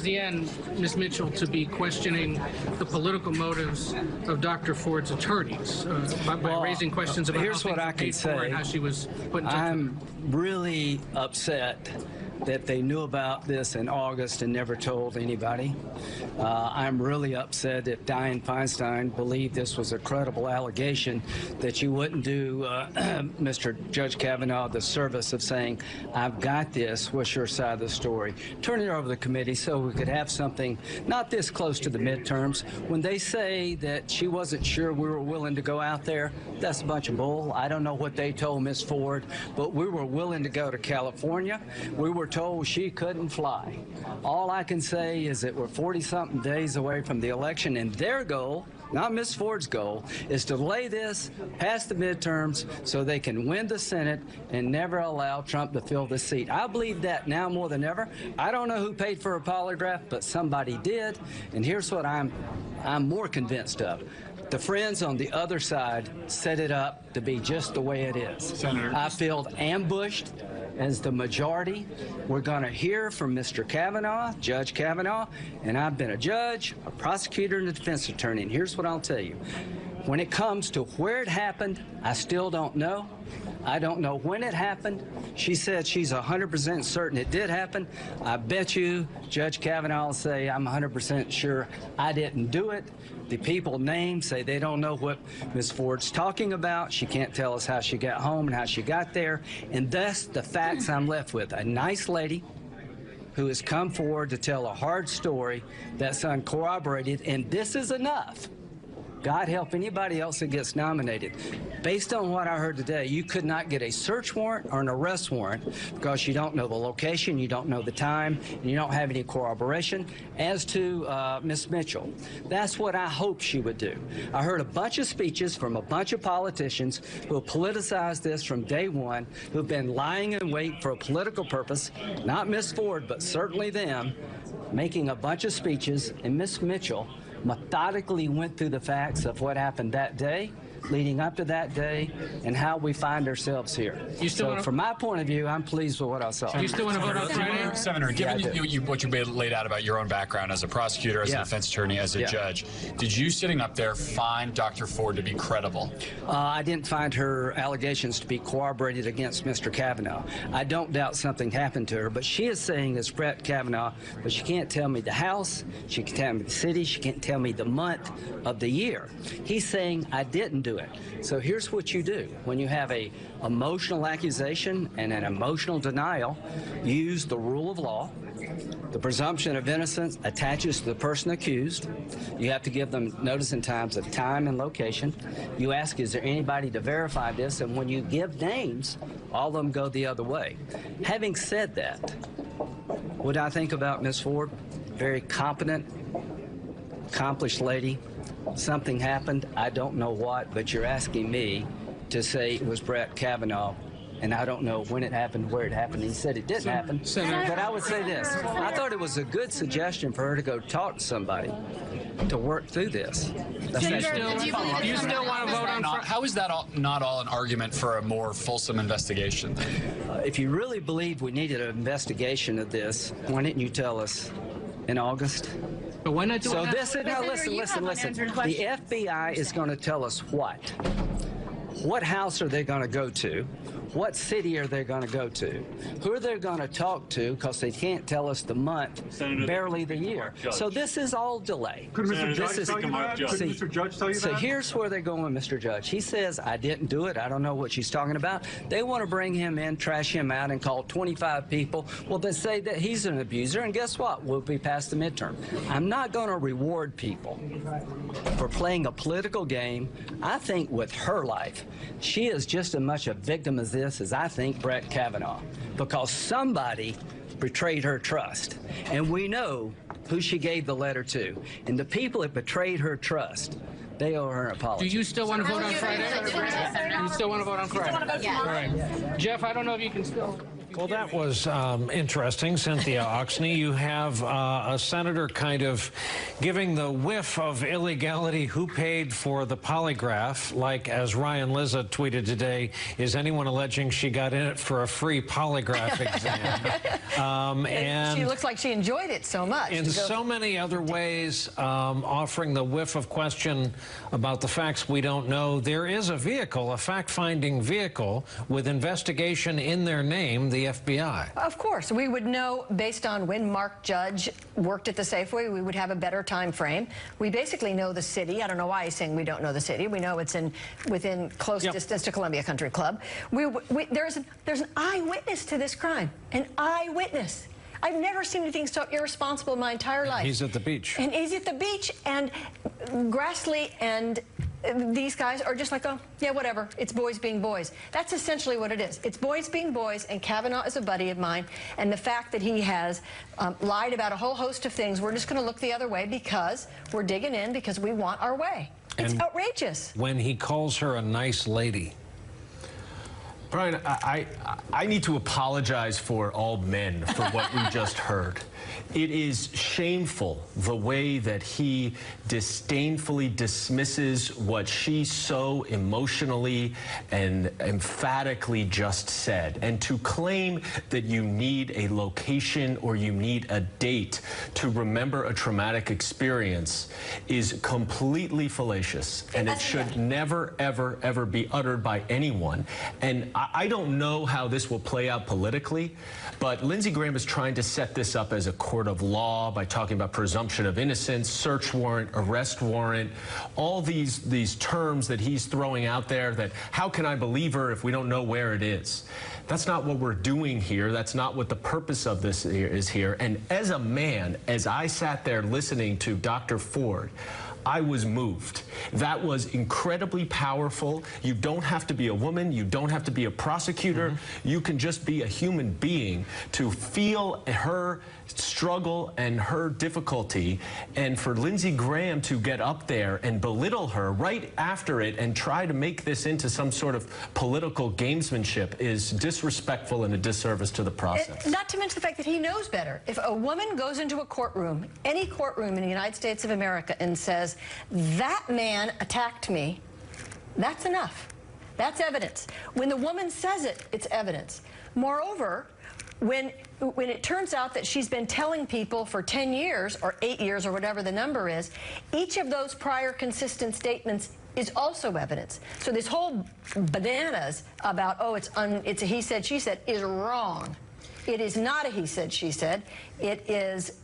the end, Ms. Mitchell, to be questioning the political motives of Dr. Ford's attorneys by raising questions about here's what I can say. And how she was put in touch I'm really upset that they knew about this in August and never told anybody. I'm really upset if Dianne Feinstein believed this was a credible allegation, that you wouldn't do Mr. Judge Kavanaugh the service of saying, I've got this, what's your side of the story? Turn it over to the committee so we could have something not this close to the midterms. When they say that she wasn't sure we were willing to go out there, that's a bunch of bull. I don't know what they told Ms. Ford, but we were willing to go to California. We were told she couldn't fly. All I can say is that we're 40-something days away from the election, and their goal, not Ms. Ford's goal, is to delay this past the midterms so they can win the Senate and never allow Trump to fill the seat. I believe that now more than ever. I don't know who paid for a polygraph, but somebody did, and here's what I'm more convinced of. The friends on the other side set it up to be just the way it is. Senator. I feel ambushed as the majority. We're going to hear from Mr. Kavanaugh, Judge Kavanaugh, and I've been a judge, a prosecutor, and a defense attorney, and here's what I'll tell you. When it comes to where it happened, I still don't know. I don't know when it happened. She said she's 100% certain it did happen. I bet you Judge Kavanaugh will say, I'm 100% sure I didn't do it. The people named say they don't know what Ms. Ford's talking about. She can't tell us how she got home and how she got there. And thus the facts I'm left with. A nice lady who has come forward to tell a hard story that's uncorroborated, and this is enough. God help anybody else that gets nominated. Based on what I heard today, you could not get a search warrant or an arrest warrant because you don't know the location, you don't know the time, and you don't have any corroboration. As to Ms. Mitchell, that's what I hoped she would do. I heard a bunch of speeches from a bunch of politicians who have politicized this from day one, who've been lying in wait for a political purpose, not Ms. Ford, but certainly them, making a bunch of speeches, and Ms. Mitchell methodically went through the facts of what happened that day, leading up to that day, and how we find ourselves here. So from my point of view, I'm pleased with what I saw. You still want to vote on Friday? Senator, given what you laid out about your own background as a prosecutor, as a defense attorney, as a judge, did you sitting up there find Dr. Ford to be credible? I didn't find her allegations to be corroborated against Mr. Kavanaugh. I don't doubt something happened to her, but she is saying it's Brett Kavanaugh, but she can't tell me the house, she can't tell me the city, she can't tell me the month of the year. He's saying I didn't do it. So here's what you do. When you have a emotional accusation and an emotional denial, you use the rule of law. The presumption of innocence attaches to the person accused. You have to give them notice and times of time and location. You ask, is there anybody to verify this? And when you give names, all of them go the other way. Having said that, what I think about Ms. Ford, very competent, accomplished lady. Something happened, I don't know what, but you're asking me to say it was Brett Kavanaugh, and I don't know when it happened, where it happened. He said it didn't happen, but I would say this. I thought it was a good suggestion for her to go talk to somebody to work through this. Do you still want to vote on Friday? How is that not all an argument for a more fulsome investigation? If you really believed we needed an investigation of this, why didn't you tell us in August? But why not do so it this is now listen. The FBI is going to tell us what? What house are they going to go to? What city are they going to go to? Who are they going to talk to? Because they can't tell us the month, barely the year. So this is all delay. Could Mr. Judge tell you that? Could Mr. Judge tell you that? So here's where they're going, Mr. Judge. He says, I didn't do it. I don't know what she's talking about. They want to bring him in, trash him out, and call 25 people. Well, they say that he's an abuser, and guess what? We'll be past the midterm. I'm not going to reward people for playing a political game. I think with her life, she is just as much a victim as this as I think Brett Kavanaugh, because somebody betrayed her trust. And we know who she gave the letter to. And the people that betrayed her trust, they owe her an apology. Do you still want to vote on Friday? You still want to vote on Friday? All right. Jeff, I don't know if you can still... Well, that was interesting, Cynthia Oxney. You have a senator kind of giving the whiff of illegality. Who paid for the polygraph? Like, as Ryan Lizza tweeted today, is anyone alleging she got in it for a free polygraph exam? And she looks like she enjoyed it so much. In so many other ways, offering the whiff of question about the facts we don't know. There is a vehicle, a fact-finding vehicle with investigation in their name, the FBI. Of course. We would know based on when Mark Judge worked at the Safeway, we would have a better time frame. We basically know the city. I don't know why he's saying we don't know the city. We know it's within close distance to Columbia Country Club. There's an eyewitness to this crime. An eyewitness. I've never seen anything so irresponsible in my entire life. He's at the beach. And he's at the beach, and Grassley and these guys are just like, oh, yeah, whatever. It's boys being boys. That's essentially what it is. It's boys being boys, and Kavanaugh is a buddy of mine. And the fact that he has lied about a whole host of things, we're just going to look the other way because we're digging in because we want our way. It's outrageous. When he calls her a nice lady. Brian, I need to apologize for all men for what we just heard. It is shameful the way that he disdainfully dismisses what she so emotionally and emphatically just said. And to claim that you need a location or you need a date to remember a traumatic experience is completely fallacious. And it should never, ever, ever be uttered by anyone. And I don't know how this will play out politically, but Lindsey Graham is trying to set this up as a court of law by talking about presumption of innocence, search warrant, arrest warrant, all these terms that he's throwing out there that how can I believe her if we don't know where it is? That's not what we're doing here. That's not what the purpose of this is here. And as a man, as I sat there listening to Dr. Ford, I was moved. That was incredibly powerful. You don't have to be a woman. You don't have to be a prosecutor. You can just be a human being to feel her struggle and her difficulty. And for Lindsey Graham to get up there and belittle her right after it and try to make this into some sort of political gamesmanship is disrespectful and a disservice to the process. Not to mention the fact that he knows better. If a woman goes into a courtroom, any courtroom in the United States of America, and says, that man attacked me, that's enough. That's evidence. When the woman says it, it's evidence. Moreover, when it turns out that she's been telling people for 10 years or 8 years or whatever the number is, each of those prior consistent statements is also evidence. So this whole bananas about, oh, it's a he said, she said, is wrong. It is not a he said, she said. It is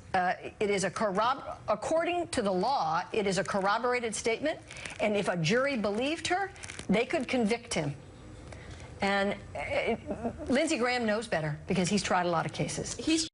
according to the law, it is a corroborated statement, and if a jury believed her, they could convict him. And Lindsey Graham knows better because he's tried a lot of cases.